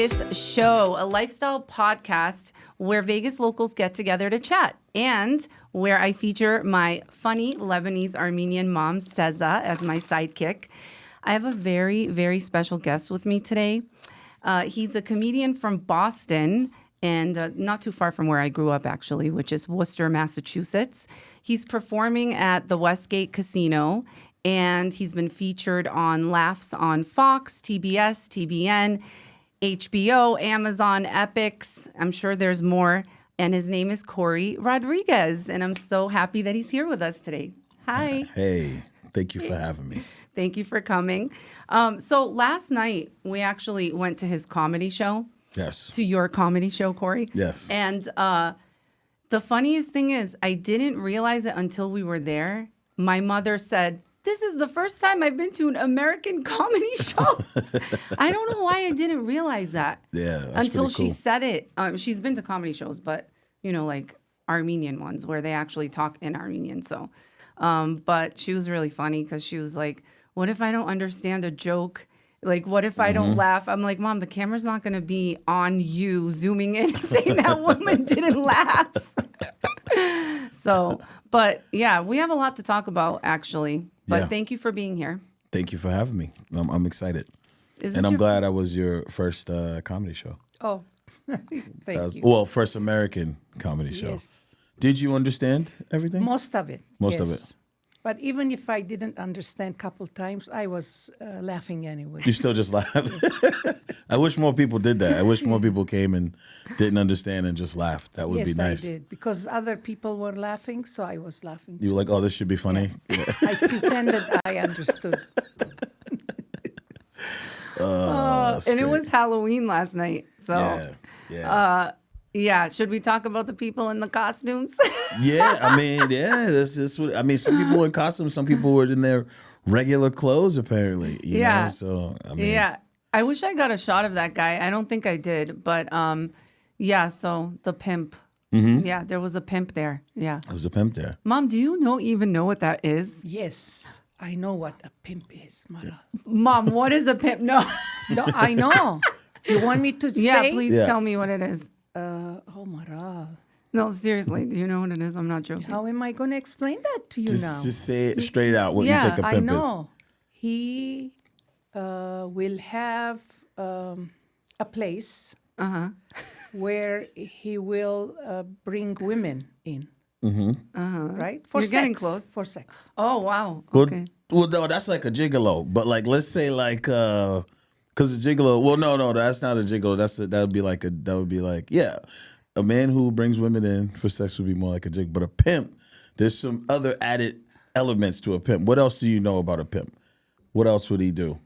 Vegas Show, a lifestyle podcast where Vegas locals get together to chat and where I feature my funny Lebanese Armenian mom, Seza, as my sidekick. I have a very, very special guest with me today. He's a comedian from Boston and not too far from where I grew up, actually, which is Worcester, Massachusetts. He's performing at the Westgate Casino, and he's been featured on Laughs on Fox, TBS, TBN, HBO, Amazon, EPIX. I'm sure there's more. And his name is Corey Rodrigues, and I'm so happy that he's here with us today. Hi. Hey, thank you for having me. Thank you for coming. So last night, we actually went to his comedy show. Yes. To your comedy show, Corey. Yes. And the funniest thing is, I didn't realize it until we were there. My mother said, "This is the first time I've been to an American comedy show." I don't know why I didn't realize that. Yeah, that's until pretty cool. she said it. She's been to comedy shows, but you know, like Armenian ones where they actually talk in Armenian. So, but she was really funny because she was like, "What if I don't understand a joke? Like, what if I don't laugh?" I'm like, "Mom, the camera's not going to be on you zooming in saying that woman didn't laugh." So, but yeah, we have a lot to talk about actually. But thank you for being here. Thank you for having me. I'm excited. And I'm glad I was your first comedy show. Oh, thank you. Well, first American comedy show. Yes. Did you understand everything? Most of it. Most of yes. it. But even if I didn't understand a couple times, I was laughing anyway. You still just laughed? I wish more people did that. I wish more people came and didn't understand and just laughed. That would be nice. Yes, I did. Because other people were laughing, so I was laughing. You were like, "Oh, this should be funny." Yeah. I pretended I understood. And it was Halloween last night. So, Yeah. should we talk about the people in the costumes? Yeah, I mean, that's just what I mean. Some people were in costumes, some people were in their regular clothes, apparently. You know? So I mean, yeah. I wish I got a shot of that guy. I don't think I did, but so the pimp. Mm-hmm. Yeah, there was a pimp there. Yeah. there was a pimp there. Mom, do you even know what that is? Yes, I know what a pimp is, Maral. Mom, what is a pimp? No. No, I know. You want me to say? Yeah, please tell me what it is. Maral. No, seriously, do you know what it is? I'm not joking. How am I going to explain that to you now? Just say it straight out what you think a I pimp know. He will have a place where he will bring women in. Right? For You're sex. getting close. For sex. Oh, wow. is. Okay. Well, no, that's like a gigolo. But like, let's say like, because a gigolo. Well, no, that's not a gigolo. That would be like, yeah, a man who brings women in for sex would be more like a jig. But a pimp, there's some other added elements to a pimp. What else do you know about a pimp? What else would he do?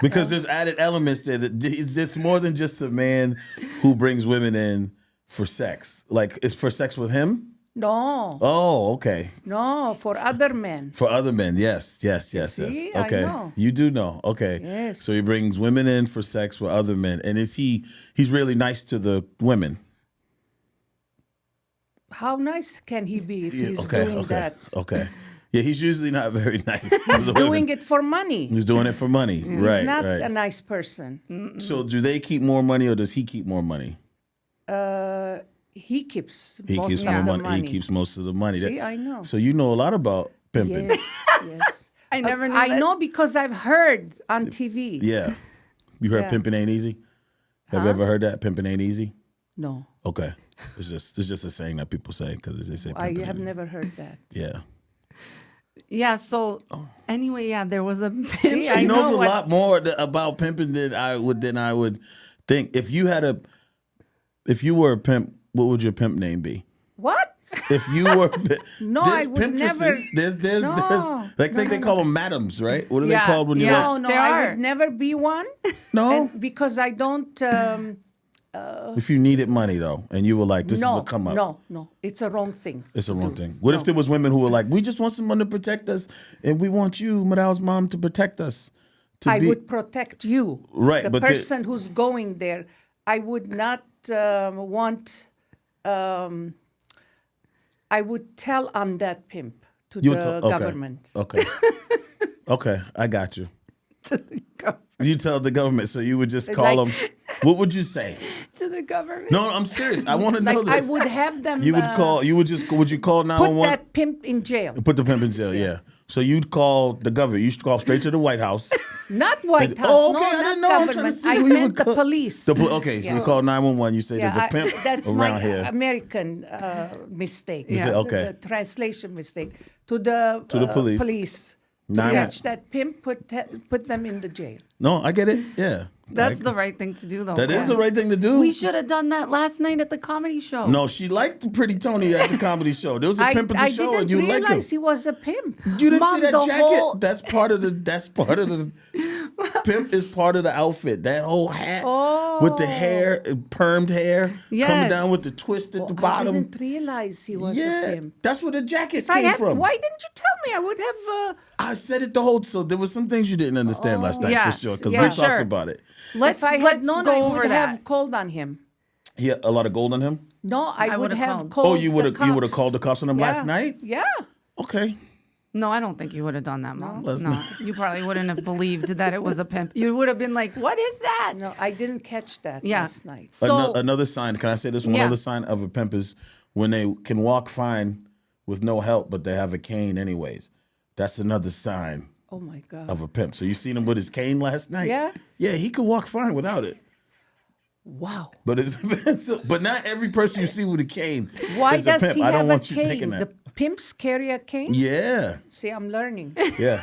Because there's added elements there. It's more than just a man who brings women in for sex. Like, it's for sex with him? No. Oh, okay. No, for other men. For other men, yes. See, Okay, I know. you do know. Okay, Yes. So he brings women in for sex with other men, and he's really nice to the women? How nice can he be if he's doing that? Okay. Yeah, he's usually not very nice. He's doing it for money. He's doing it for money, right? He's not right. a nice person. So do they keep more money, or does he keep more money? He keeps He most keeps of more the money. money. He keeps most of the money. See, I know. So you know a lot about pimping. Yes, yes. I never knew I this. know because I've heard on TV. Yeah. You heard Yeah. pimping ain't easy? Have you ever heard that? Pimping ain't easy? No, Okay. It's just a saying that people say because they say I pimping have ain't never heard that. Yeah. Yeah, so anyway, there was a pimp. See, I She knows know a what- lot more about pimping than I would think. If you were a pimp, what would your pimp name be? What? If you were No, there's I would pimptresses, never- there's No. like they call them madams, right? What are Yeah, they called when you're yeah. like No, There I are. would never be one. no? And because I don't. If you needed money though, and you were like, this is No, a come up. no, it's a wrong thing. It's a wrong thing. What if there was women who were like, we just want someone to protect us, and we want you, Maral's mom, to protect us? I would protect you, Right, the but person who's going there. I would not want. I would tell on that pimp to the government. Okay. Okay, I got you. You tell the government, so you would just call them. What would you say? To the government. No, I'm serious. I want to know Like I this. would have them. You would call. You would just. Would you call put 911? that pimp in jail. Put the pimp in jail. Yeah. So you'd call the government. You should call straight to the White House. Not White House. Oh, okay, I No, didn't not know. I'm trying to government. see I who you meant would the call. police. Okay, so you call 911. You say there's a pimp that's around my here. American mistake. You say, okay. The translation mistake. To the police. Police. To 911. catch that pimp, put them in the jail. No, I get it. Yeah. That's the right thing to do, though. That is the right thing to do. We should have done that last night at the comedy show. No, she liked Pretty Tony at the comedy show. There was a pimp at the show, and you liked him. I didn't realize he was a pimp. You didn't Mom, see that the jacket? whole- That's part of the pimp is part of the outfit. That whole hat with the hair, permed hair, coming Yes. down with the twist at the I bottom. didn't realize he was a Yeah, pimp. that's where the jacket If I came had, from. why didn't you tell me? I would have. I said it the whole. So there was some things you didn't understand last night Yes, for sure because yeah. we For talked sure. about it. Let's If I let's had known, go I over would that. have called on him. He had a lot of gold on him. No, I would would've have called. called. Oh, you would the have cops. called the cops on him last Yeah. night. Yeah. Okay. No, I don't think you would have done that, Mom. let's No, not. you probably wouldn't have believed that it was a pimp. You would have been like, "What is that?" No, I didn't catch that Yeah. last night. So Another sign. Can I say this? One Yeah. other sign of a pimp is when they can walk fine with no help, but they have a cane anyways. That's another sign Oh my God. of a pimp. So you seen him with his cane last night? Yeah. Yeah, he could walk fine without it. Wow. But it's but not every person you see with a cane Why is a does pimp. he I don't have want a you thinking cane? that. The pimps carry a cane? Yeah, See, I'm learning. yeah.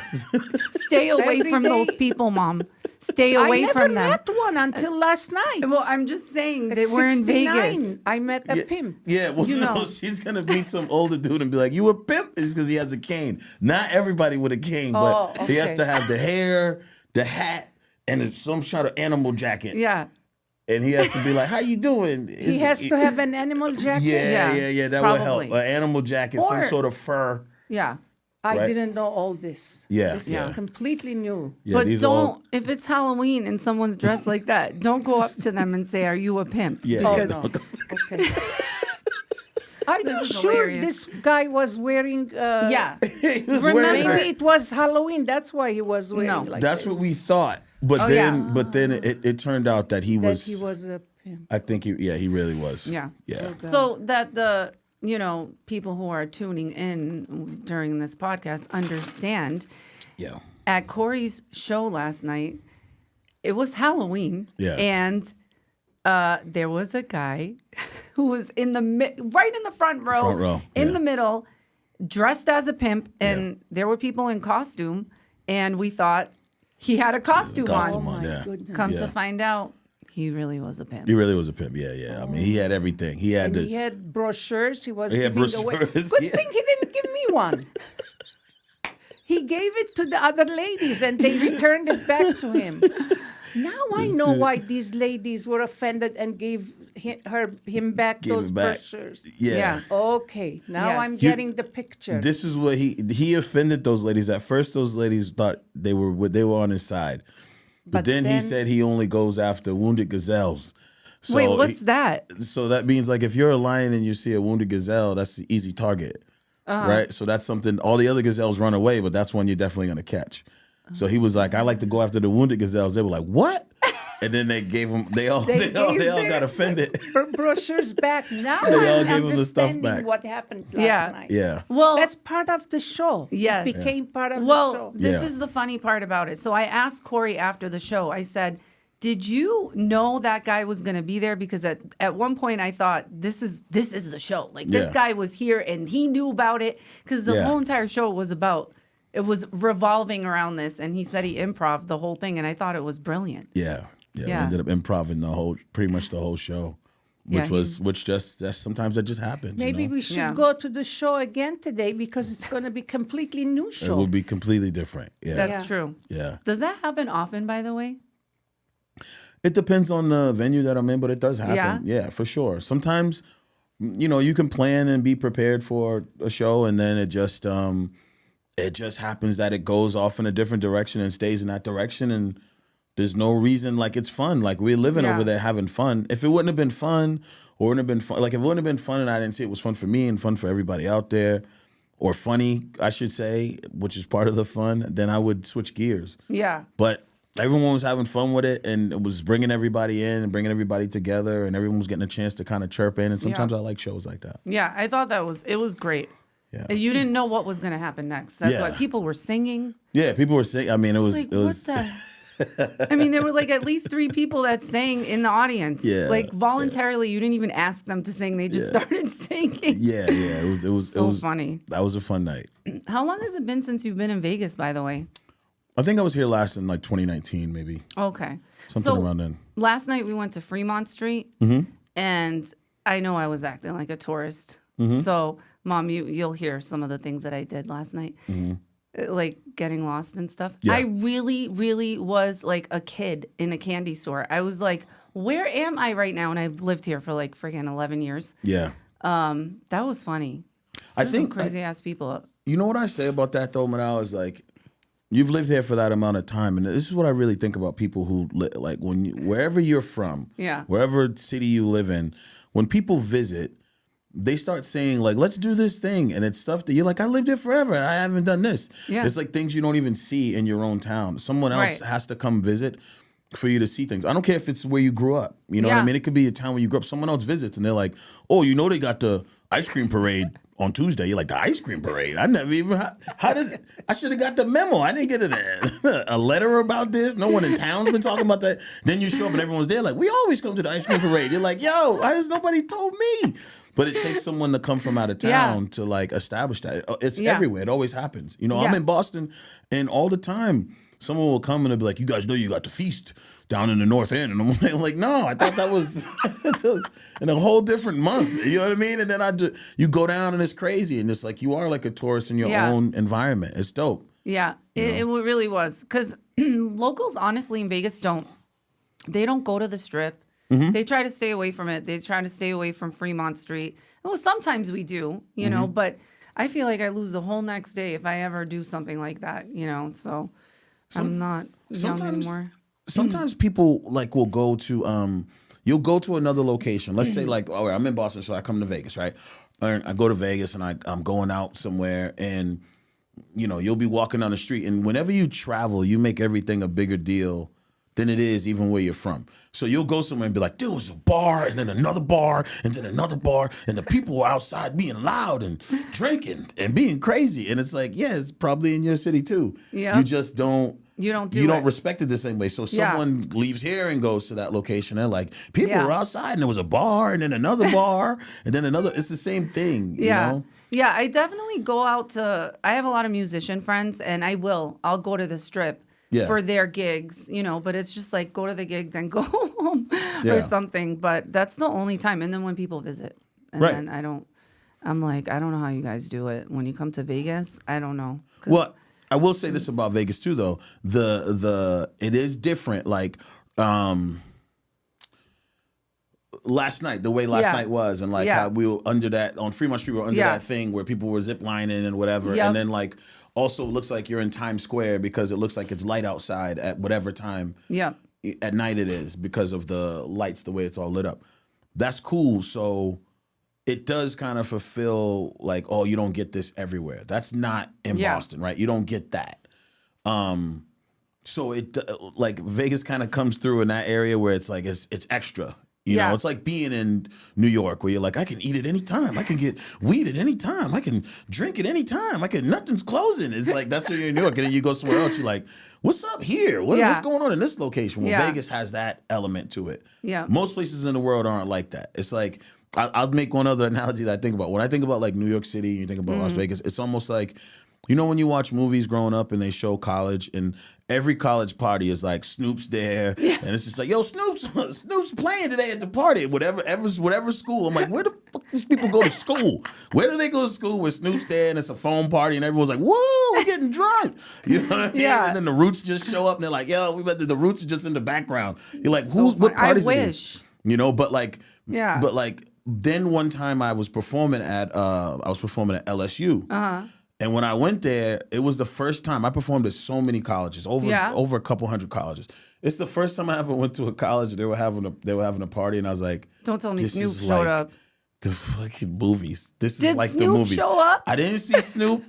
stay away Every from day. those people, Mom. Stay I away never from them. met one until last night. Well, I'm just saying At that we're in 69, Vegas. I met a pimp. Yeah, well, You no, know. she's gonna meet some older dude and be like, "You a pimp?" It's because he has a cane. Not everybody with a cane, but Oh, he has okay. to have the hair, the hat, and some sort of animal jacket. Yeah. And he has to be like, "How you doing?" He has to have an animal jacket. Yeah. That would help. probably. An animal jacket, Or- some sort of fur. Yeah. I Right. didn't know all this. Yeah, This yeah. is completely new. Yeah, But these don't, all. if it's Halloween and someone's dressed like that, don't go up to them and say, "Are you a pimp?" Yeah, Oh, yeah, no. no. Okay. Are you is sure hilarious. this guy was wearing... Yeah. He was Remember- wearing Maybe that. it was Halloween. That's why he was wearing No. like That's this. what we thought. But Oh, then, yeah. but then it turned out that he That was. he was a pimp. I think he really was. Yeah. Yeah. So that the people who are tuning in during this podcast understand. Yeah. At Corey's show last night, it was Halloween. Yeah. And there was a guy who was right in the front row, Front row, in yeah. the middle, dressed as a pimp, and there were people in costume, and we thought he had a costume, Costume on. on, yeah. goodness. Come Yeah. to find out, he really was a pimp. He really was a pimp. Yeah. I mean, he had everything. He had And the. he had brochures. He was He had giving away. brochures, Good yeah. thing he didn't give me one. He gave it to the other ladies, and they returned it back to him. Now I know why these ladies were offended and gave him back Gave those it back. brochures. Yeah. Yeah. Okay, now Yes. I'm getting the picture. This is what he offended those ladies. At first, those ladies thought they were on his side, but then he said he only goes after wounded gazelles. So Wait, what's that? So that means like if you're a lion and you see a wounded gazelle, that's the easy target, right? So that's something. All the other gazelles run away, but that's one you're definitely gonna catch. So he was like, I like to go after the wounded gazelles. They were like, what? And then they gave him. They all They gave got their offended. brochures back. Now They all I'm gave him the stuff understanding back. what happened last Yeah. night. Yeah. Well, That's part of the show. Yes. It became part of the well, show. this Yeah. is the funny part about it. So I asked Corey after the show, I said, did you know that guy was going to be there? Because at one point I thought, this is the show. Like, this Yeah. guy was here and he knew about it. Because the Yeah. whole entire show was it was revolving around this. And he said he improv the whole thing. And I thought it was brilliant. Yeah. We Yeah. ended up improving pretty much the whole show, Yeah, that's sometimes that just happens. Maybe you know? we should Yeah. go to the show again today because it's going to be completely new It show. will be completely different. Yeah. That's Yeah. true. Yeah. Does that happen often, by the way? It depends on the venue that I'm in, but it does happen. Yeah? Yeah, for sure. Sometimes, you can plan and be prepared for a show, and then it just happens that it goes off in a different direction and stays in that direction, and there's no reason. Like, it's fun. Like, we're living Yeah. over there having fun. If it wouldn't have been fun, or wouldn't have been fun, like if it wouldn't have been fun and I didn't see it was fun for me and fun for everybody out there, or funny, I should say, which is part of the fun, then I would switch gears. Yeah. But everyone was having fun with it, and it was bringing everybody in and bringing everybody together, and everyone was getting a chance to kind of chirp in. And sometimes I like shows like that. Yeah, I thought it was great. Yeah. You didn't know what was going to happen next. That's why people were singing. Yeah, people were singing. I mean, it was. Like, what the? I mean, there were like at least 3 people that sang in the audience. Yeah. Like voluntarily, you didn't even ask them to sing. They just started singing. Yeah. It was so funny. That was a fun night. How long has it been since you've been in Vegas, by the way? I think I was here last in like 2019, maybe. Okay. Something around then. Last night we went to Fremont Street, and I know I was acting like a tourist. So, Mom, you'll hear some of the things that I did last night, like getting lost and stuff. Yeah. I really, really was like a kid in a candy store. I was like, where am I right now? And I've lived here for like friggin' 11 years. Yeah. That was funny. I think crazy ass people. You know what I say about that though, Maral, is like, you've lived there for that amount of time, and this is what I really think about people who like wherever you're from, wherever city you live in, when people visit, they start saying like, let's do this thing, and it's stuff that you're like, I lived here forever and I haven't done this. It's like things you don't even see in your own town. Someone else has to come visit for you to see things. I don't care if it's where you grew up. You know what I mean? It could be a town where you grew up. Someone else visits and they're like, oh, you know they got the ice cream parade on Tuesday. You're like, the ice cream parade? I never even, I should have got the memo. I didn't get a letter about this. No one in town's been talking about that. Then you show up and everyone's there like, we always come to the ice cream parade. You're like, yo, why has nobody told me? But it takes someone to come from out of town to like establish that. It's everywhere. It always happens. You know, I'm in Boston, and all the time someone will come and they'll be like, you guys know you got the feast down in the North End. And I'm like, no, I thought that was in a whole different month. You know what I mean? And then you go down and it's crazy. And it's like, you are like a tourist in your own environment. It's dope. Yeah, it really was. Because locals, honestly, in Vegas they don't go to the Strip. They try to stay away from it. They try to stay away from Fremont Street. Well, sometimes we do, you know, but I feel like I lose the whole next day if I ever do something like that, you know. So I'm not young anymore. Sometimes people like will go to you'll go to another location. Let's say like, all right, I'm in Boston, so I come to Vegas, right? Or I go to Vegas and I'm going out somewhere, and you know, you'll be walking down the street, and whenever you travel, you make everything a bigger deal than it is even where you're from. So you'll go somewhere and be like, there was a bar, and then another bar, and then another bar, and the people were outside being loud and drinking and being crazy. And it's like, yeah, it's probably in your city too. Yeah. You just don't. You don't respect it the same way. So someone leaves here and goes to that location. They're like, people were outside, and there was a bar, and then another bar, and then another. It's the same thing. You know? Yeah, I definitely go out to. I have a lot of musician friends, and I'll go to the Strip. For their gigs, you know, but it's just like go to the gig, then go home or something. But that's the only time. And then when people visit, and then I'm like, I don't know how you guys do it. When you come to Vegas, I don't know. Well, I will say this about Vegas too, though. It is different. Like last night, the way last night was, and like how we were under that on Fremont Street, we were under that thing where people were zip lining and whatever, and then like. Also looks like you're in Times Square because it looks like it's light outside at whatever time at night it is because of the lights, the way it's all lit up. That's cool. So it does kind of fulfill like, oh, you don't get this everywhere. That's not in Boston, right? You don't get that. So it like Vegas kind of comes through in that area where it's like it's extra. You know, it's like being in New York where you're like, I can eat at any time. I can get weed at any time. I can drink at any time. Nothing's closing. It's like, that's where you're in New York. And then you go somewhere else, you're like, what's up here? What's going on in this location? Well, Vegas has that element to it. Yeah. Most places in the world aren't like that. It's like, I'll make one other analogy that I think about. When I think about like New York City, you think about Las Vegas, it's almost like, you know when you watch movies growing up and they show college, and every college party is like Snoop's there, and it's just like, yo, Snoop's playing today at the party, whatever school. I'm like, where the fuck these people go to school? Where do they go to school with Snoop's there and it's a phone party and everyone's like, woo, we're getting drunk. You know what I mean? Yeah. And then the Roots just show up and they're like, yo, the Roots are just in the background. You're like, what parties are these? You know, but like, then one time I was performing at LSU. And when I went there, it was the first time I performed at so many colleges, over a couple hundred colleges. It's the first time I ever went to a college and they were having a party, and I was like, "Don't tell me Snoop showed up." The fucking movies. This Did is like Snoop the movies. Show up? I didn't see Snoop.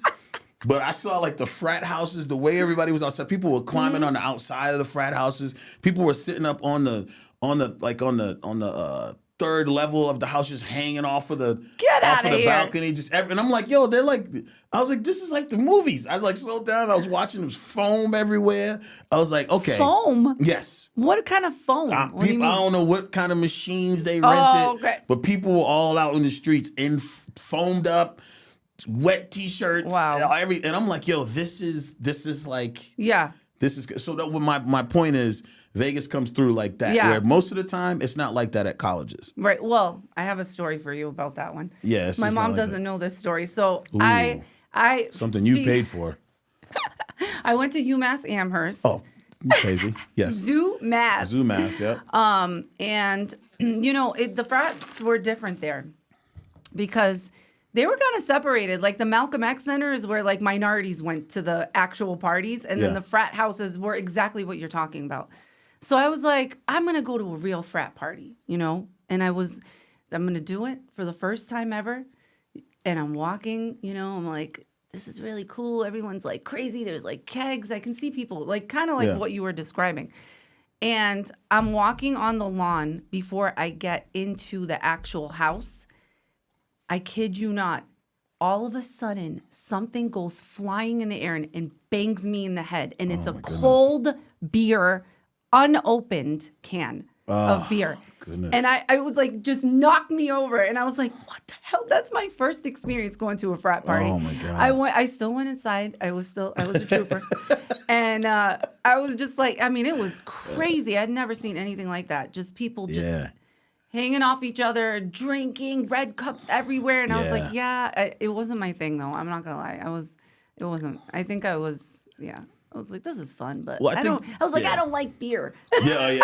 But I saw like the frat houses, the way everybody was outside. People were climbing on the outside of the frat houses. People were sitting up on the third level of the house, just hanging off of the balcony. And I'm like, yo, they're like, I was like, this is like the movies. I was like, slow down. I was watching, there was foam everywhere. I was like, okay, Foam? yes. What kind of foam? What do you mean? I don't know what kind of machines they rented, okay. but people were all out in the streets in foamed up, wet t-shirts. Wow. And I'm like, yo, this is like, Yeah. this is good. So that my point is, Vegas comes through like that. Yeah. Where most of the time, it's not like that at colleges. Right. Well, I have a story for you about that one. Yeah, it's my just mom not like doesn't that. know this story, so Ooh. I Something you paid for. I went to UMass Amherst. Oh, you crazy. Yes. Zoomass. Yep. And the frats were different there because they were kind of separated. Like the Malcolm X Center is where like minorities went to the actual parties, and then Yeah. the frat houses were exactly what you're talking about. So I was like, I'm going to go to a real frat party, and I'm going to do it for the first time ever. And I'm walking, I'm like, this is really cool. Everyone's like crazy. There's like kegs. I can see people like kind of like Yeah. what you were describing. And I'm walking on the lawn before I get into the actual house. I kid you not. All of a sudden, something goes flying in the air and bangs me in the head. And it's a cold beer, unopened can of beer. Goodness. And I was like, just knocked me over. And I was like, what the hell? That's my first experience going to a frat party. Oh, my God. I still went inside. I was a trooper. And I was just like, it was crazy. I'd never seen anything like that. Just people just hanging off each other, drinking, red cups everywhere. And I was like, it wasn't my thing, though. I'm not going to lie. It wasn't. I think I was, I was like, this is fun, but I don't like beer. Yeah.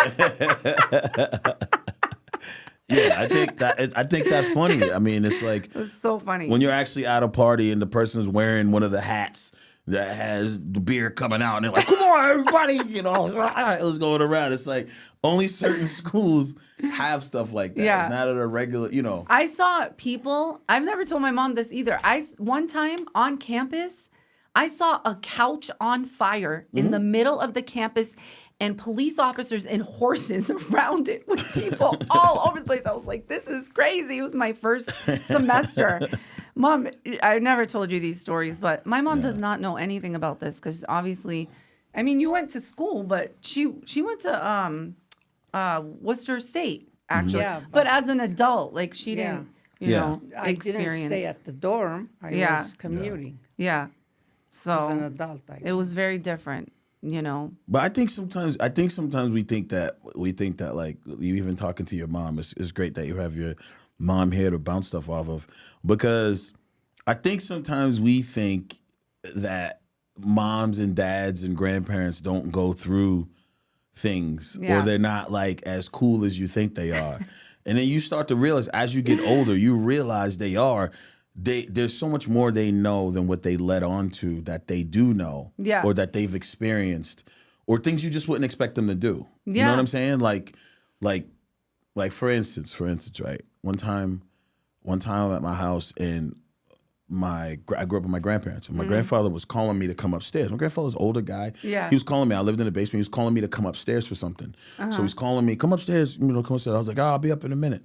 Yeah, I think that's funny. It's like It was so funny. when you're actually at a party and the person's wearing one of the hats that has the beer coming out, and they're like, "Come on, everybody!" It's going around. It's like only certain schools have stuff like that. Yeah. It's not at a regular, I saw people. I've never told my mom this either. One time on campus, I saw a couch on fire in the middle of the campus and police officers and horses around it with people all over the place. I was like, this is crazy. It was my first semester. Mom, I never told you these stories, but my mom does not know anything about this because obviously, you went to school, but she went to Worcester State, actually. Yeah, but as an adult, like she didn't, I experience. didn't stay at the dorm. I was commuting. Yeah. So As an adult, it was very different, But I think sometimes we think that like you even talking to your mom, it's great that you have your mom here to bounce stuff off of, because I think sometimes we think that moms and dads and grandparents don't go through things or they're not like as cool as you think they are. And then you start to realize as you get older, you realize they are. There's so much more they know than what they let on to that they do know, or that they've experienced, or things you just wouldn't expect them to do. You know what I'm saying? Like for instance, right? One time I'm at my house and I grew up with my grandparents. And my grandfather was calling me to come upstairs. My grandfather's an older guy. Yeah. He was calling me. I lived in the basement. He was calling me to come upstairs for something. So he's calling me, come upstairs. Come upstairs. I was like, I'll be up in a minute.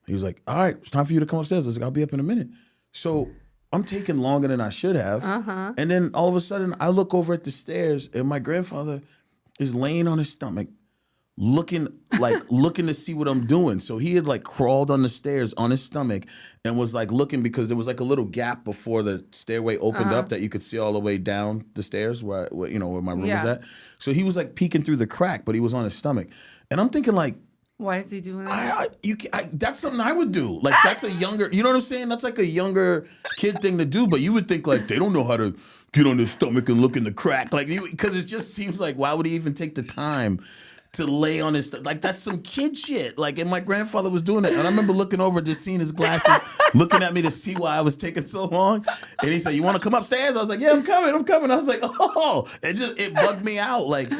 He was like, all right, it's time for you to come upstairs. I was like, I'll be up in a minute. So I'm taking longer than I should have. And then all of a sudden, I look over at the stairs, and my grandfather is laying on his stomach, looking to see what I'm doing. So he had like crawled on the stairs on his stomach and was like looking, because there was like a little gap before the stairway opened up that you could see all the way down the stairs where my room was at. So he was like peeking through the crack, but he was on his stomach. And I'm thinking like, why is he doing that? that's something I would do. Like that's a younger, you know what I'm saying? That's like a younger kid thing to do. But you would think like they don't know how to get on their stomach and look in the crack, like because it just seems like why would he even take the time to lay on his like that's some kid shit. Like, and my grandfather was doing it, and I remember looking over, just seeing his glasses, looking at me to see why I was taking so long. And he said, "You want to come upstairs?" I was like, "Yeah, I'm coming." I was like, "Oh!" It bugged me out. Like,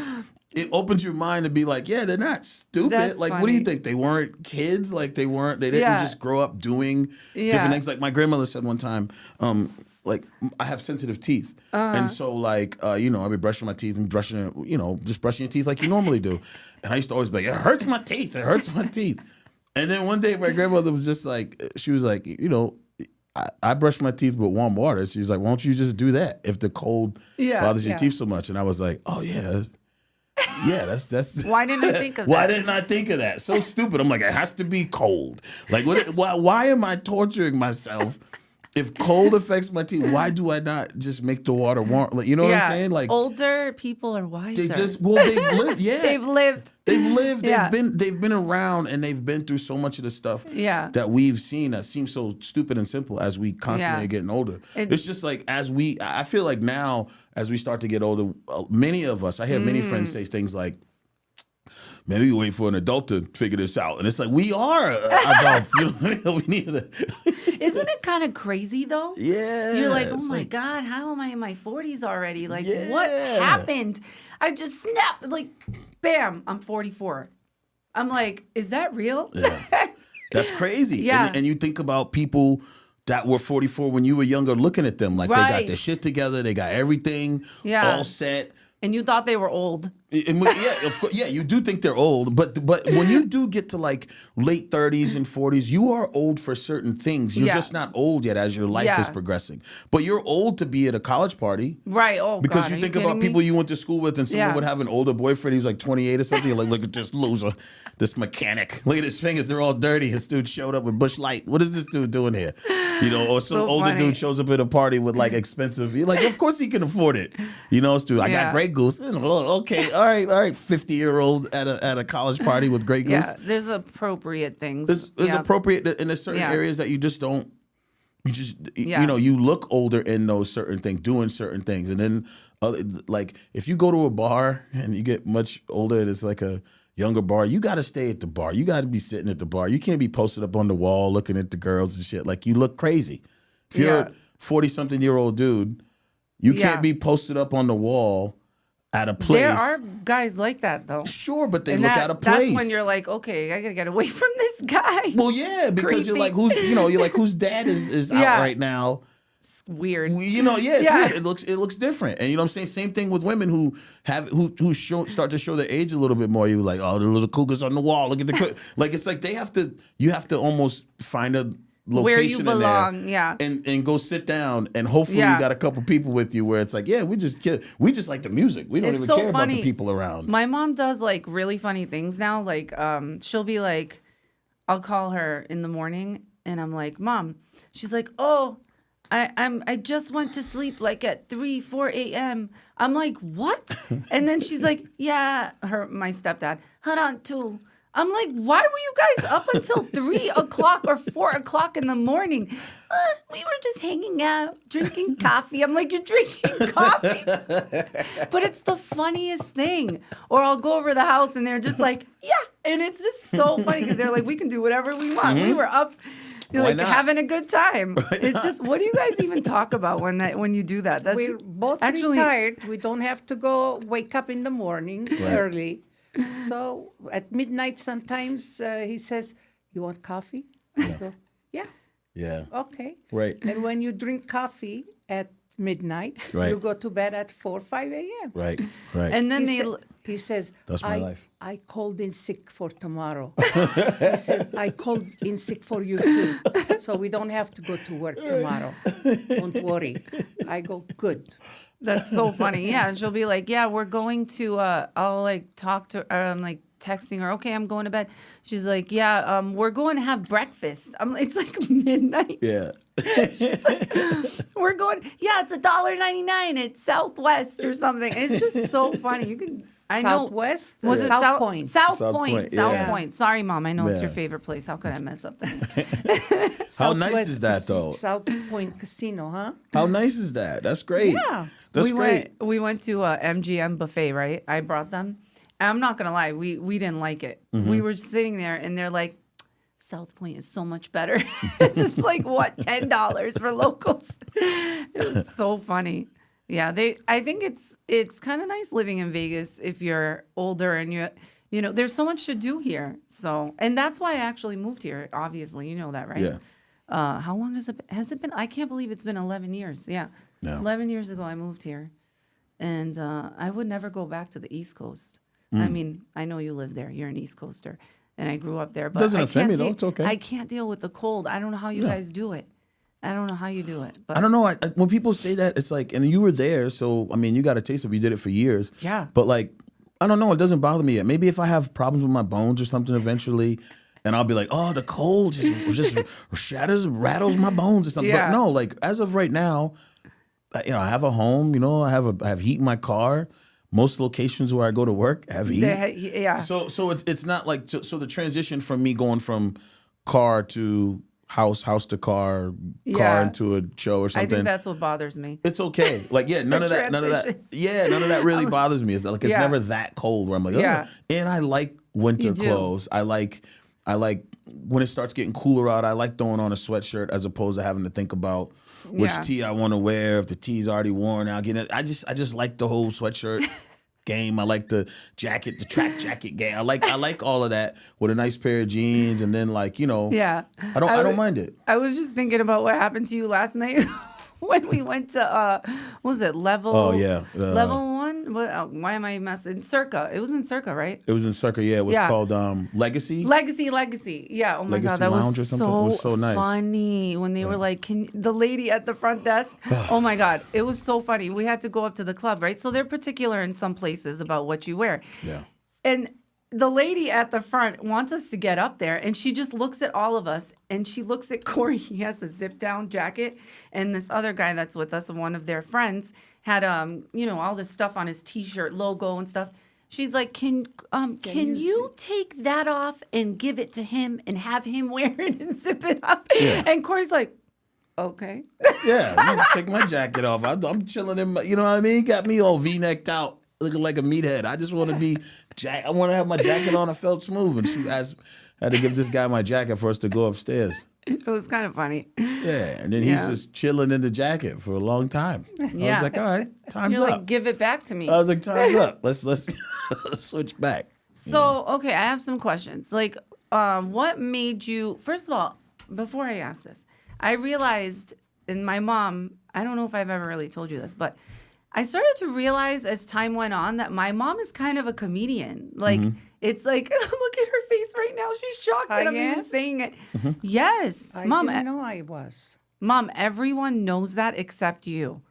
it opens your mind to be like, yeah, they're not stupid. That's like, funny. what do you think? They weren't kids? Like, they didn't just grow up doing different things. Like, my grandmother said one time, like I have sensitive teeth, and so like you know, I'll be brushing my teeth and brushing, you know, just brushing your teeth like you normally do, and I used to always be like, it hurts my teeth, it hurts my teeth, and then one day my grandmother was just like, she was like, you know, I brush my teeth with warm water. She was like, why don't you just do that if the cold bothers your teeth so much? And I was like, oh yeah. Yeah, that's. Why didn't I think of that? Why didn't I think of that? So stupid. I'm like, it has to be cold. Like, why am I torturing myself? If cold affects my teeth, why do I not just make the water warm? Like, you know what I'm saying? Like, older people are wiser. they just they've lived. Yeah, They've lived. Yeah. They've been around, and they've been through so much of the stuff that we've seen that seems so stupid and simple as we constantly are getting older. It's just like I feel like now as we start to get older, many of us, I hear many friends say things like, maybe we wait for an adult to figure this out. And it's like, we are adults. You know what I mean? We need to. Isn't it kind of crazy, though? Yeah. You're like, oh, my God, how am I in my 40s already? Like, what happened? I just snapped. Like, bam, I'm 44. I'm like, is that real? Yeah. That's crazy. Yeah. And you think about people that were 44 when you were younger, looking at them like they got their shit together. They got everything all set. And you thought they were old. Yeah, of course. Yeah, you do think they're old, but when you do get to like late 30s and 40s, you are old for certain things. You're just not old yet as your life is progressing. But you're old to be at a college party, right? Oh, because God, you think about people you went to school with, and someone would have an older boyfriend. He's like 28 or something. You're like, look at this loser, this mechanic. Look at his fingers; they're all dirty. His dude showed up with Bush Light. What is this dude doing here? You know, or some older dude shows up at a party with like expensive. You're like, of course he can afford it. You know, it's true. I got Grey Goose. Okay, all right. 50-year-old at a college party with Grey Goose. Yeah, there's appropriate things. There's appropriate in the certain areas that you just don't. You know, you look older in those certain things, doing certain things, and then like if you go to a bar and you get much older, and it's like a younger bar, you got to stay at the bar. You got to be sitting at the bar. You can't be posted up on the wall looking at the girls and shit. Like, you look crazy. If you're a 40-something-year-old dude, you can't be posted up on the wall at a place. There are guys like that, though. Sure, but they look out of place. That's when you're like, okay, I gotta get away from this guy. Well, yeah, because you're like, whose dad is out right now. It's weird. You know, it's weird. It looks different, and you know what I'm saying. Same thing with women who start to show their age a little bit more. You're like, oh, the little cougars on the wall. Look at the like. It's like you have to almost find a location where you belong, in there, and go sit down, and hopefully you got a couple people with you where it's like, we just like the music. We don't even care about the people around. My mom does like really funny things now. Like, she'll be like, I'll call her in the morning, and I'm like, Mom. She's like, oh, I just went to sleep like at 4 a.m. I'm like, what? And then she's like, yeah, my stepdad, hold on, too. I'm like, why were you guys up until 3 o'clock or 4 o'clock in the morning? We were just hanging out, drinking coffee. I'm like, you're drinking coffee? But it's the funniest thing. Or I'll go over the house and they're just like, yeah. And it's just so funny because they're like, we can do whatever we want. Mm-hmm. We were up having a good time. It's just, what do you guys even talk about when you do that? We're both retired. We don't have to wake up in the morning early. So at midnight sometimes he says, you want coffee? I go, yeah. Yeah. Okay. Right. And when you drink coffee at midnight, you go to bed at 4 or 5 a.m. Right. And then he says, that's my life. I called in sick for tomorrow. He says, I called in sick for you too. So we don't have to go to work tomorrow. Don't worry. I go, good. That's so funny. Yeah. And she'll be like, yeah, we're going to, I'll like talk to her. I'm like texting her, okay, I'm going to bed. She's like, yeah, we're going to have breakfast. It's like midnight. Yeah. She's like, we're going, yeah, it's $1.99 at Southwest or something. It's just so funny. You can, I Southwest? know. Was it South Point? South Point. Yeah. South Point. Sorry, Mom. I know it's your favorite place. How could I mess up that? How nice is that, though? South Point Casino, huh? How nice is that? That's great. Yeah. That's great. We went to a MGM buffet, right? I brought them. And I'm not going to lie. We didn't like it. Mm-hmm. We were sitting there, and they're like, South Point is so much better. It's like, what, $10 for locals? It was so funny. Yeah, I think it's kind of nice living in Vegas if you're older and you know, there's so much to do here. So, and that's why I actually moved here. Obviously, you know that, right? Yeah. how long has it been? I can't believe it's been 11 years. Yeah. 11 years ago I moved here, and I would never go back to the East Coast. I mean, I know you live there. You're an East Coaster, and I grew up there. But Doesn't offend me though. It's okay. I can't deal with the cold. I don't know how you guys do it. I don't know how you do it. But I don't know. When people say that, it's like, and you were there, so I mean, you got a taste of it. You did it for years. Yeah. But like, I don't know. It doesn't bother me yet. Maybe if I have problems with my bones or something eventually, and I'll be like, oh, the cold just rattles my bones or something. Yeah. But no, like as of right now, you know, I have a home. You know, I have heat in my car. Most locations where I go to work have heat. yeah. So it's not like so the transition from me going from car to house to car into a show or something. I think that's what bothers me. It's okay. Like, yeah, none of that. Yeah, none of that really bothers me. It's like it's never that cold where I'm like, oh. And I like winter clothes. I like when it starts getting cooler out. I like throwing on a sweatshirt as opposed to having to think about which tee I want to wear. If the tee's already worn out, I just like the whole sweatshirt game. I like the jacket, the track jacket game. I like all of that with a nice pair of jeans, and then like, you know, I don't mind it. I was just thinking about what happened to you last night when we went to what was it, level? Oh yeah, level 1. Why am I messing? Circa. It was in Circa, right? It was in Circa. Yeah, it was called Legacy. Legacy. Yeah. Oh my Legacy God, that Lounge was or something. It was so nice. funny when they were like, the lady at the front desk. Oh my God, it was so funny. We had to go up to the club, right? So they're particular in some places about what you wear. Yeah. And the lady at the front wants us to get up there, and she just looks at all of us, and she looks at Corey. He has a zip-down jacket, and this other guy that's with us, one of their friends, had all this stuff on his T-shirt logo and stuff. She's like, can you take that off and give it to him and have him wear it and zip it up? Yeah. And Corey's like, okay. Yeah, I'm gonna take my jacket off. I'm chilling in my, you know what I mean? Got me all V-necked out, looking like a meathead. I just want to be, I want to have my jacket on. I felt smooth, and she had to give this guy my jacket for us to go upstairs. It was kind of funny. Yeah, and then he's just chilling in the jacket for a long time. I was like, all right, time's You're up. Like, give it back to me. I was like, time's up. Let's switch back. So, okay, I have some questions. Like, what made you, first of all, before I ask this, I realized, and my mom, I don't know if I've ever really told you this, but I started to realize as time went on that my mom is kind of a comedian. Like, it's like, look at her face right now. She's shocked that I'm even saying it. Yes. I Mom, didn't know I was. Mom, everyone knows that except you.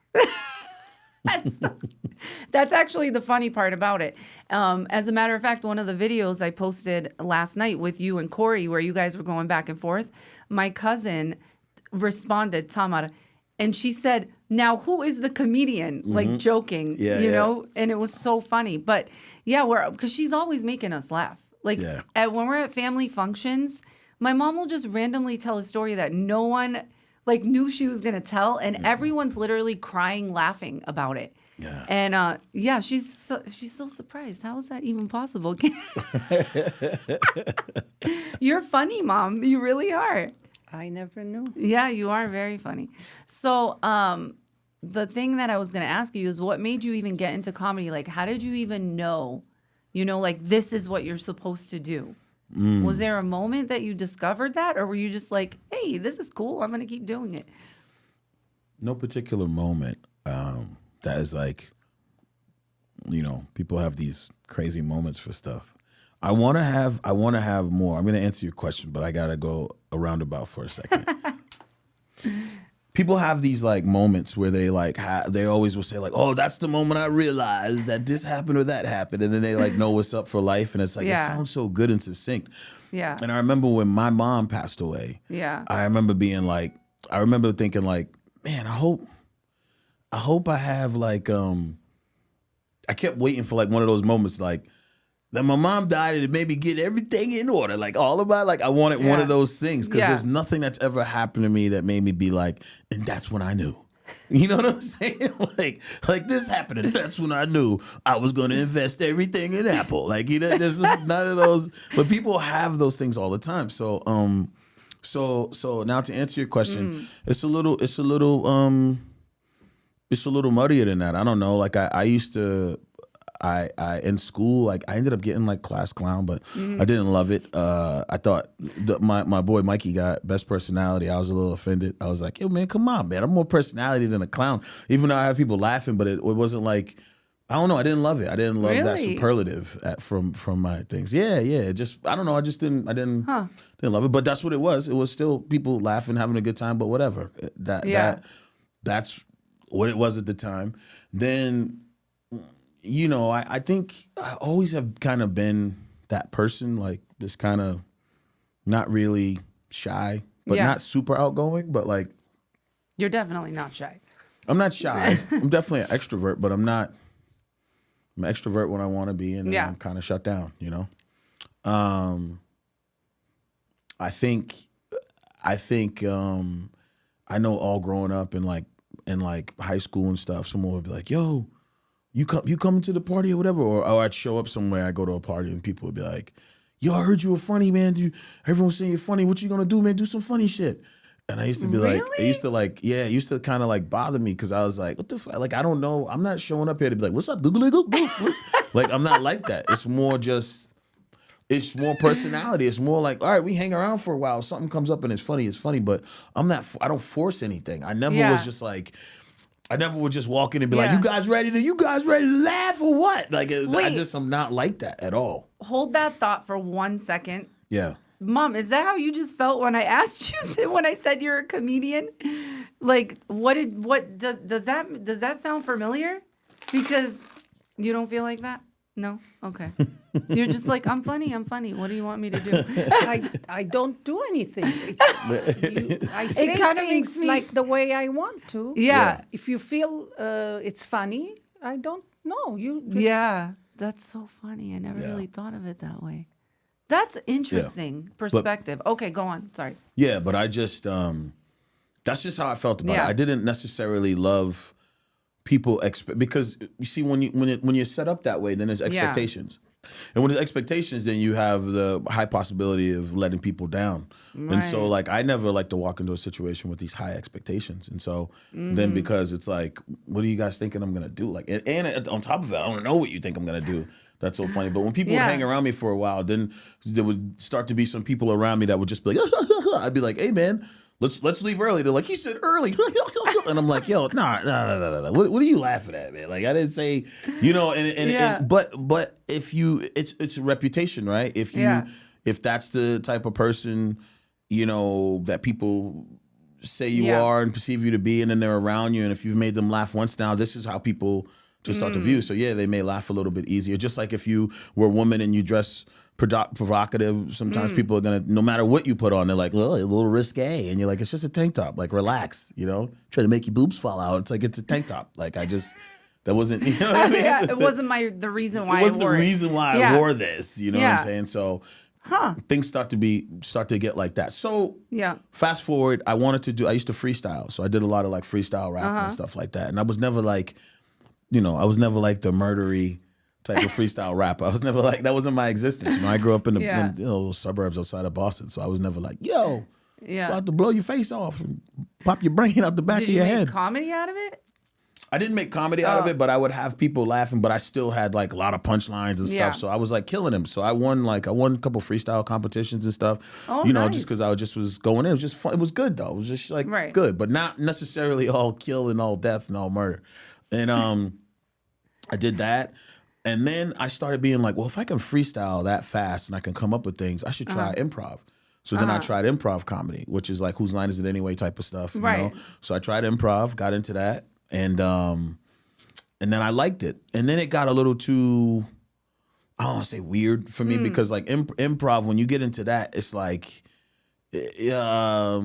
That's actually the funny part about it. As a matter of fact, one of the videos I posted last night with you and Corey, where you guys were going back and forth, my cousin responded, Tamar, and she said, now who is the comedian? Like joking, you know? And it was so funny. But yeah, because she's always making us laugh. Like when we're at family functions, my mom will just randomly tell a story that no one like knew she was gonna tell, and everyone's literally crying, laughing about it. Yeah. And she's so surprised. How is that even possible? You're funny, Mom. You really are. I never knew. Yeah, you are very funny. So, the thing that I was going to ask you is what made you even get into comedy? Like, how did you even know, like this is what you're supposed to do? Was there a moment that you discovered that, or were you just like, hey, this is cool, I'm going to keep doing it? No particular moment. That is like, people have these crazy moments for stuff. I want to have more. I'm going to answer your question, but I got to go a roundabout for a second. People have these like moments where they like they always will say like, oh, that's the moment I realized that this happened or that happened, and then they like know what's up for life, and it's like it sounds so good and succinct. Yeah. And I remember when my mom passed away. Yeah. I remember thinking like, man, I hope I have like I kept waiting for like one of those moments like. Then my mom died and it made me get everything in order. Like all about like I wanted one of those things because there's nothing that's ever happened to me that made me be like, and that's when I knew. You know what I'm saying? like this happened and that's when I knew I was going to invest everything in Apple. Like there's just none of those. But people have those things all the time. So so now to answer your question, it's a little muddier than that. I don't know. Like I used to. I in school, like I ended up getting like class clown, but I didn't love it. I thought my boy Mikey got best personality. I was a little offended. I was like, yo man, come on, man. I'm more personality than a clown. Even though I have people laughing, but it wasn't like, I don't know. I didn't love it. I didn't love that superlative from my things. Yeah. Just I don't know. I didn't love it. But that's what it was. It was still people laughing, having a good time. But whatever. That's what it was at the time. Then, you know, I think I always have kind of been that person, like just kind of not really shy, but not super outgoing. But like, you're definitely not shy. I'm not shy. I'm definitely an extrovert, but I'm not. I'm an extrovert when I want to be, and then I'm kind of shut down, you know. I think I know all growing up in high school and stuff, someone would be like, "Yo, you coming to the party or whatever?" Or I'd show up somewhere, I go to a party, and people would be like, "Yo, I heard you were funny, man. Everyone's saying you're funny. What you gonna do, man? Do some funny shit." And I used to be like, it used to kind of like bother me because I was like, what the fuck? Like, I don't know. I'm not showing up here to be like, what's up? Like, I'm not like that. It's more personality. It's more like, all right, we hang around for a while. Something comes up and it's funny. But I don't force anything. I never was just like, I never would just walk in and be like, you guys ready to laugh or what? Like, I'm not like that at all. Hold that thought for 1 second. Yeah. Mom, is that how you just felt when I asked you when I said you're a comedian? Like, does that sound familiar? Because you don't feel like that? No? Okay. You're just like, I'm funny. What do you want me to do? I don't do anything. I say things like the way I want to. Yeah. If you feel it's funny, I don't know. Yeah. That's so funny. I never really thought of it that way. That's interesting perspective. Okay, go on. Sorry. Yeah, but I just that's just how I felt about it. I didn't necessarily love people because you see when you're set up that way, then there's expectations. And when there's expectations, then you have the high possibility of letting people down. Right. And so like I never like to walk into a situation with these high expectations. And so then because it's like, what are you guys thinking I'm gonna do? Like and on top of it, I don't know what you think I'm gonna do. That's so funny. But when people would hang around me for a while, then there would start to be some people around me that would just be like, I'd be like, hey man, let's leave early. They're like, he said early. And I'm like, yo, nah. What are you laughing at, man? Like I didn't say, you know, but if you it's a reputation, right? If that's the type of person, you know, that people say you are and perceive you to be, and then they're around you, and if you've made them laugh once now, this is how people just start to view. So yeah, they may laugh a little bit easier. Just like if you were a woman and you dress provocative, sometimes people are gonna, no matter what you put on, they're like, oh, a little risque, and you're like, it's just a tank top. Like relax, you know, try to make your boobs fall out. It's like it's a tank top. Like that wasn't, you know what I mean? It wasn't the reason why. It wasn't the reason why I wore this. You know what I'm saying? So things start to get like that. So fast forward, I used to freestyle, so I did a lot of like freestyle rap and stuff like that, and I was never like, you know, I was never like the murdery type of freestyle rapper. I was never like, that wasn't my existence. You know, I grew up in the suburbs outside of Boston, so I was never like, yo, about to blow your face off and pop your brain out the back of your head. Did you make comedy out of it? I didn't make comedy out of it, but I would have people laughing, but I still had like a lot of punchlines and stuff. So I was like killing them. So I won a couple freestyle competitions and stuff. Oh, you know, just because I was going in. It was just fun. It was good though. It was just like good, but not necessarily all kill and all death and all murder. And I did that. And then I started being like, well, if I can freestyle that fast and I can come up with things, I should try improv. So then I tried improv comedy, which is like, whose line is it anyway type of stuff. You know? So I tried improv, got into that. And then I liked it. And then it got a little too, I don't want to say weird for me because like improv, when you get into that, it's like, I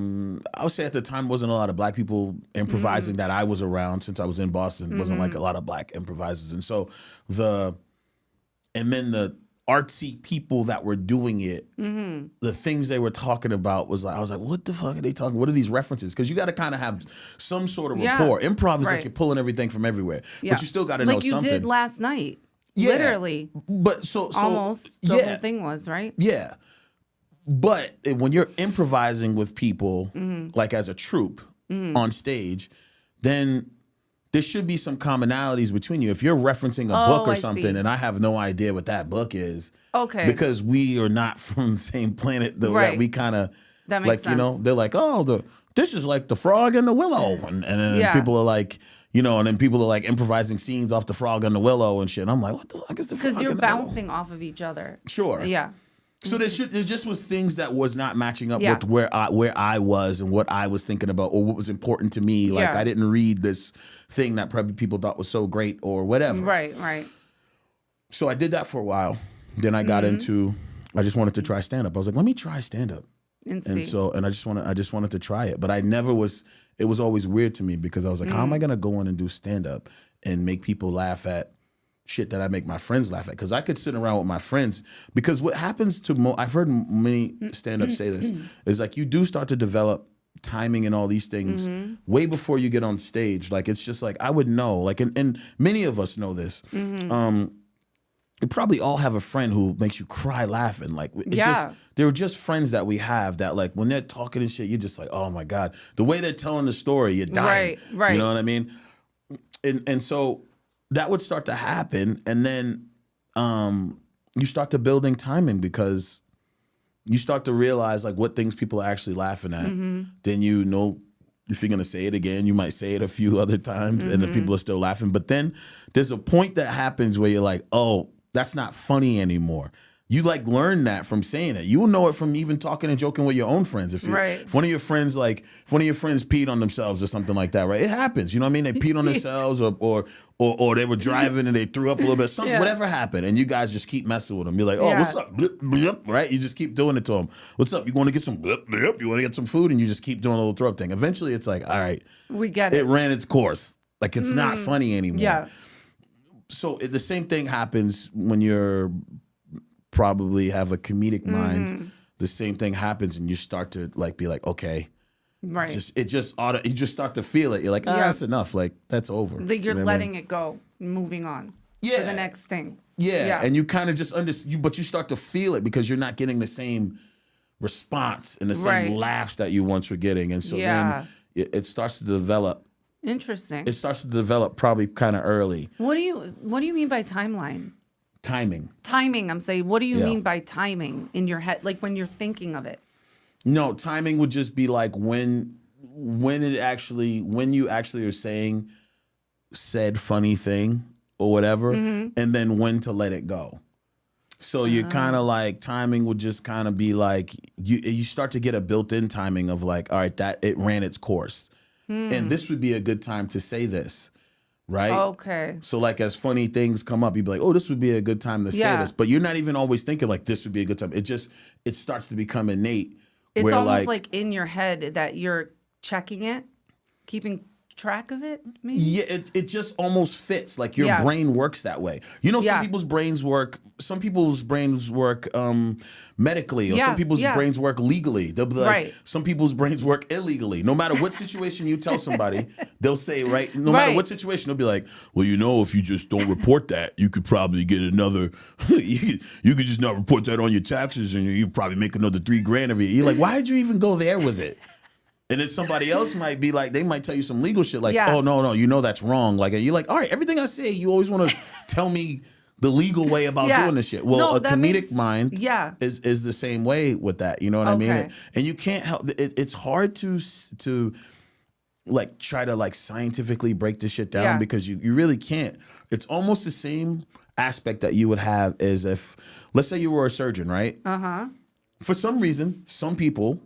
would say at the time wasn't a lot of black people improvising that I was around since I was in Boston. It wasn't like a lot of black improvisers. And so the artsy people that were doing it, the things they were talking about was like, I was like, what the fuck are they talking? What are these references? Because you got to kind of have some sort of rapport. Improv is like you're pulling everything from everywhere, but you still got to know something. Like you did last night, literally. But so almost the whole thing was right. Yeah. But when you're improvising with people, like as a troupe on stage, then there should be some commonalities between you. If you're referencing a book or I something see. and I have no idea what that book is, Okay. because we are not from the same planet, though, Right. that we kind of, That makes like, sense. they're like, oh, this is like the frog and the willow. And then Yeah. people are like, and then people are like improvising scenes off the frog and the willow and shit. And I'm like, what the fuck is the frog Because you're and the willow? bouncing off of each other. Sure. Yeah. So there just was things that was not matching up Yeah. with where I was and what I was thinking about or what was important to me. Like Yeah. I didn't read this thing that probably people thought was so great or whatever. Right. So I did that for a while. Then I got into, I just wanted to try stand up. I was like, let me try stand up. And And see. I just wanted to try it. But I never was, it was always weird to me because I was like, how am I going to go in and do stand up and make people laugh at shit that I make my friends laugh at? Because I could sit around with my friends. Because what happens to I've heard many stand-ups say this, is like you do start to develop timing and all these things way before you get on stage. Like it's just like I would know. Like and many of us know this. We probably all have a friend who makes you cry laughing. Like they're just friends that we have that like when they're talking and shit, you're just like, oh my God. The way they're telling the story, you're dying. Right. You know what I mean? And so that would start to happen, and then you start to building timing because you start to realize like what things people are actually laughing at. Then you know if you're gonna say it again, you might say it a few other times, and the people are still laughing. But then there's a point that happens where you're like, oh, that's not funny anymore. You like learn that from saying it. You will know it from even talking and joking with your own friends. If one of your friends peed on themselves or something like that, right? It happens. You know what I mean? They peed on themselves or they were driving and they threw up a little bit. Something, whatever happened, and you guys just keep messing with them. You're like, oh, what's up? Blip, blip, right? You just keep doing it to them. What's up? You want to get some blip, blip? You want to get some food? And you just keep doing a little throat thing. Eventually, it's like, all right, We get it. it ran its course. Like it's not funny anymore. Yeah. So the same thing happens when you're probably have a comedic mind. The same thing happens, and you start to like be like, okay, Right. you just start to feel it. You're like, that's enough. Like that's over. Like you're You know what I mean? letting it go, moving on to Yeah. the next thing. Yeah, and you kind of just but you start to feel it because you're not getting the same response and the same laughs that you once were getting, and so then it starts to develop. Interesting. It starts to develop probably kind of early. What do you mean by timeline? Timing. Timing, I'm saying. What do you Yeah. mean by timing in your head? Like when you're thinking of it. No, timing would just be like when you actually are saying said funny thing or whatever, and then when to let it go. So you're kind of like timing would just kind of be like you start to get a built-in timing of like, all right, that it ran its course, and this would be a good time to say this, right? Okay. So like as funny things come up, you'd be like, oh, this would be a good time to say this, but you're not even always thinking like this would be a good time. It starts to become innate. It's where, almost like in your head that you're checking it, keeping track of it, maybe? Yeah, it just almost fits. Like your brain works that way. You know, some people's brains work medically, or some people's brains work legally. They'll be like, some people's brains work illegally. No matter what situation you tell somebody, they'll say, no matter what situation, they'll be like, well, you know, if you just don't report that, you could probably get another, you could just not report that on your taxes and you probably make another $3,000 every year. You're like, why did you even go there with it? And then somebody else might be like, they might tell you some legal shit like, oh, no, you know that's wrong. Like, and you're like, all right, everything I say, you always want to tell me the legal way about doing this shit. Well, a comedic mind is the same way with that. You know what I mean? And you can't help, it's hard to like try to like scientifically break this shit down because you really can't. It's almost the same aspect that you would have as if, let's say you were a surgeon, right? Uh-huh. For some reason, some people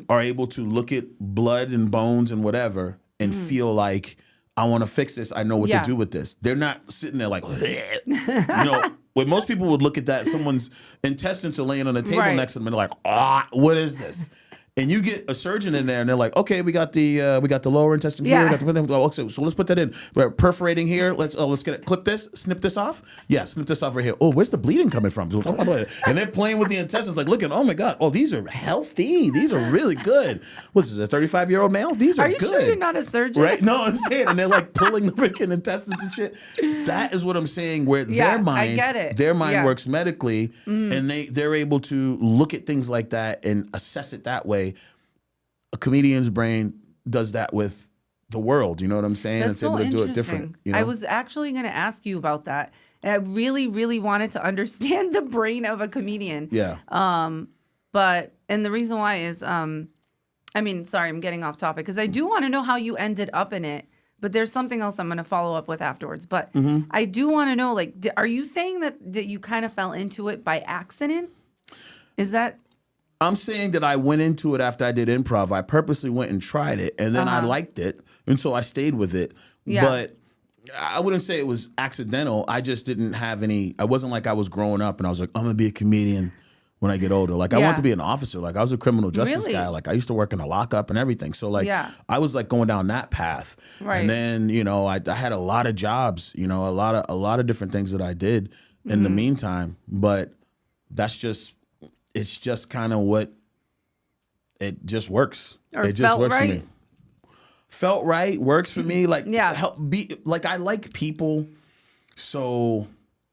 are able to look at blood and bones and whatever and feel like, I want to fix this. I know what to do with this. They're not sitting there like, you know, when most people would look at that, someone's intestines are laying on the table next to them and they're like, what is this? And you get a surgeon in there and they're like, okay, we got the lower intestine here. Okay, so let's put that in. We're perforating here. Let's get it. Clip this, snip this off. Yeah, snip this off right here. Oh, where's the bleeding coming from? And they're playing with the intestines, like looking, oh my God, oh, these are healthy. These are really good. What's this, a 35-year-old male? These are good. Are you sure you're not a surgeon? Right? No, I'm saying, and they're like pulling the freaking intestines and shit. That is what I'm saying, where their mind, I get it. Their mind works medically, and they're able to look at things like that and assess it that way. A comedian's brain does that with the world. You know what I'm saying? That's It's so able to do it interesting. different. You know? I was actually going to ask you about that. And I really, really wanted to understand the brain of a comedian. Yeah. And the reason why is, sorry, I'm getting off topic because I do want to know how you ended up in it. But there's something else I'm going to follow up with afterwards. But I do want to know, like, are you saying that you kind of fell into it by accident? Is that? I'm saying that I went into it after I did improv. I purposely went and tried it, and then I liked it, and so I stayed with it. Yeah. But I wouldn't say it was accidental. I just didn't have any. I wasn't like I was growing up, and I was like, I'm gonna be a comedian when I get older. Like I wanted to be an officer. Like I was a criminal justice guy. Like I used to work in a lockup and everything. So like I was like going down that path. Right. And then, you know, I had a lot of jobs, you know, a lot of different things that I did in the meantime. But it's just kind of what it just works. Or it just felt works right. for me. Felt right, works for me. Like Yeah. I like people. So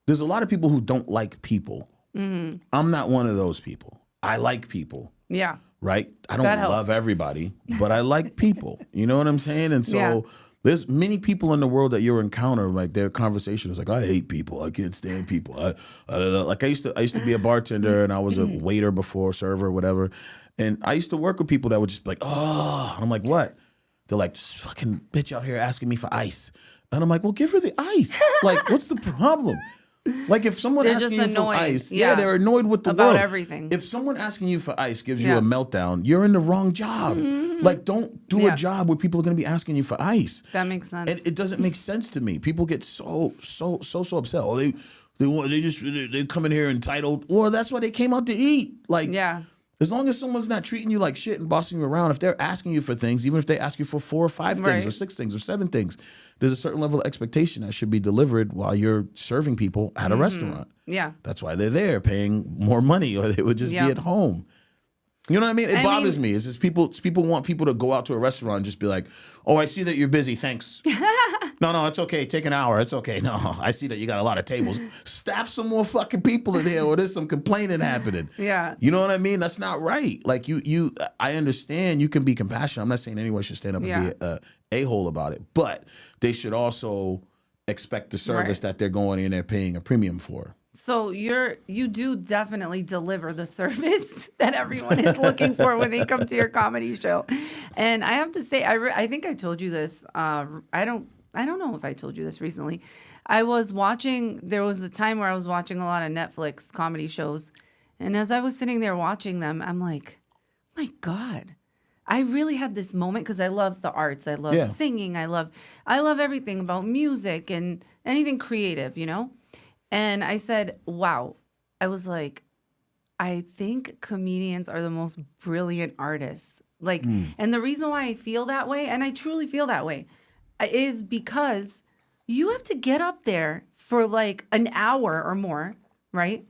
there's a lot of people who don't like people. I'm not one of those people. I like people. Yeah. Right? I don't That helps. love everybody, but I like people. You know what I'm saying? And so there's many people in the world that you'll encounter, like their conversation is like, I hate people. I can't stand people. Like I used to be a bartender and I was a waiter before, server, whatever. And I used to work with people that would just be like, oh, and I'm like, what? They're like, this fucking bitch out here asking me for ice. And I'm like, well, give her the ice. Like, what's the problem? Like if someone They're asking just you for annoyed. ice, Yeah. they're annoyed with the About world. everything. If someone asking you for ice gives you Yeah. a meltdown, you're in the wrong job. Like don't do Yeah. a job where people are going to be asking you for ice. That makes sense. And it doesn't make sense to me. People get so upset. Oh, they come in here entitled. Well, that's why they came out to eat. Like Yeah. as long as someone's not treating you like shit and bossing you around, if they're asking you for things, even if they ask you for 4 or 5 things or Right. 6 things or 7 things, there's a certain level of expectation that should be delivered while you're serving people at a restaurant. Yeah. That's why they're there paying more money, or they would just be at home. You know what I mean? It bothers me. It's just people want people to go out to a restaurant and just be like, oh, I see that you're busy. Thanks. No, it's okay. Take an hour. It's okay. No, I see that you got a lot of tables. Staff some more fucking people in here or there's some complaining happening. Yeah. You know what I mean? That's not right. Like I understand you can be compassionate. I'm not saying anyone should stand up and be a a-hole about it, but they should also expect the service that they're going in, they're paying a premium for. So you do definitely deliver the service that everyone is looking for when they come to your comedy show. And I have to say, I think I told you this. I don't know if I told you this recently. There was a time where I was watching a lot of Netflix comedy shows. And as I was sitting there watching them, I'm like, my God, I really had this moment because I love the arts. I love singing. I love everything about music and anything creative, you know? And I said, wow. I was like, I think comedians are the most brilliant artists. Like, and the reason why I feel that way, and I truly feel that way, is because you have to get up there for like an hour or more, right?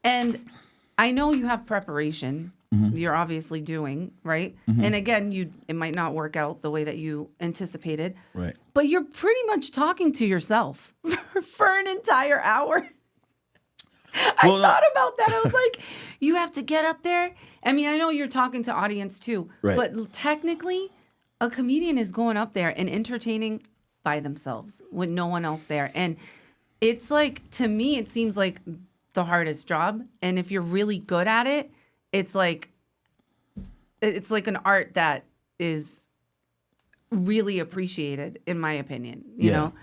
And I know you have preparation. You're obviously doing, right? And again, it might not work out the way that you anticipated. Right. But you're pretty much talking to yourself for an entire hour. I thought about that. I was like, you have to get up there. I mean, I know you're talking to audience too, but technically, a comedian is going up there and entertaining by themselves with no one else there. And it's like, to me, it seems like the hardest job. And if you're really good at it, it's like an art that is really appreciated, in my opinion. You know,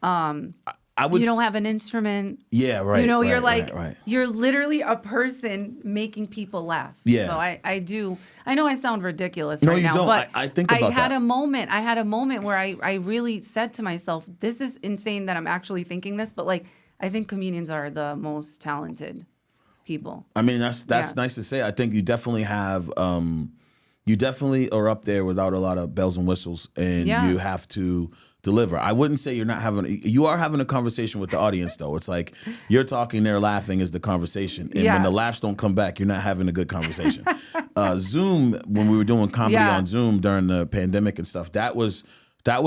you don't have an instrument. Yeah, right. You know, right, you're like right. you're literally a person making people laugh. Yeah. So I do. I know I sound ridiculous No, right you now, don't. but I think about I had that. I had a moment where I really said to myself, "This is insane that I'm actually thinking this," but like I think comedians are the most talented people. I mean, that's nice to say. I think you definitely have, you definitely are up there without a lot of bells and whistles, and you have to deliver. I wouldn't say you are having a conversation with the audience, though. It's like you're talking, they're laughing is the conversation. And when the laughs don't come back, you're not having a good conversation. Zoom, when we were doing comedy on Zoom during the pandemic and stuff, that was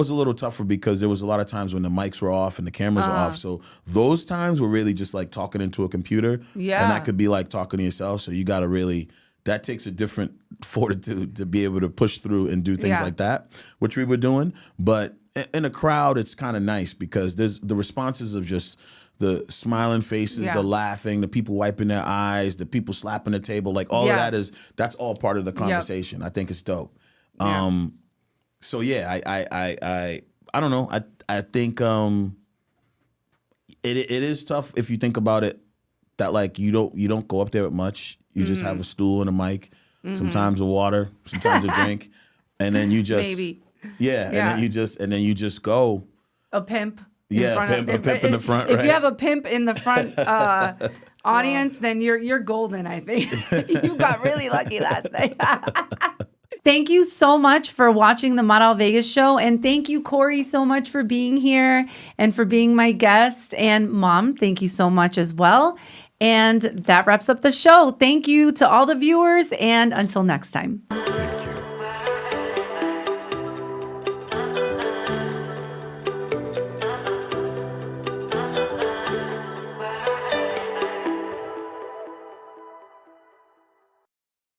a little tougher because there was a lot of times when the mics were off and the cameras were off. So those times were really just like talking into a computer. Yeah. And that could be like talking to yourself. So you got to really that takes a different fortitude to be able to push through and do things like that, which we were doing. But in a crowd, it's kind of nice because there's the responses of just the smiling faces, the laughing, the people wiping their eyes, the people slapping the table, like all of that's all part of the conversation. I think it's dope. So yeah, I don't know. I think it is tough if you think about it. That like you don't go up there with much. You just have a stool and a mic, sometimes a water, sometimes a drink, and then you just and then you just go. A pimp. Yeah, a pimp in the front. If you have a pimp in the front audience, then you're golden. I think you got really lucky last night. Thank you so much for watching the Maral Vegas Show. And thank you, Corey, so much for being here and for being my guest. And Mom, thank you so much as well. And that wraps up the show. Thank you to all the viewers. And until next time.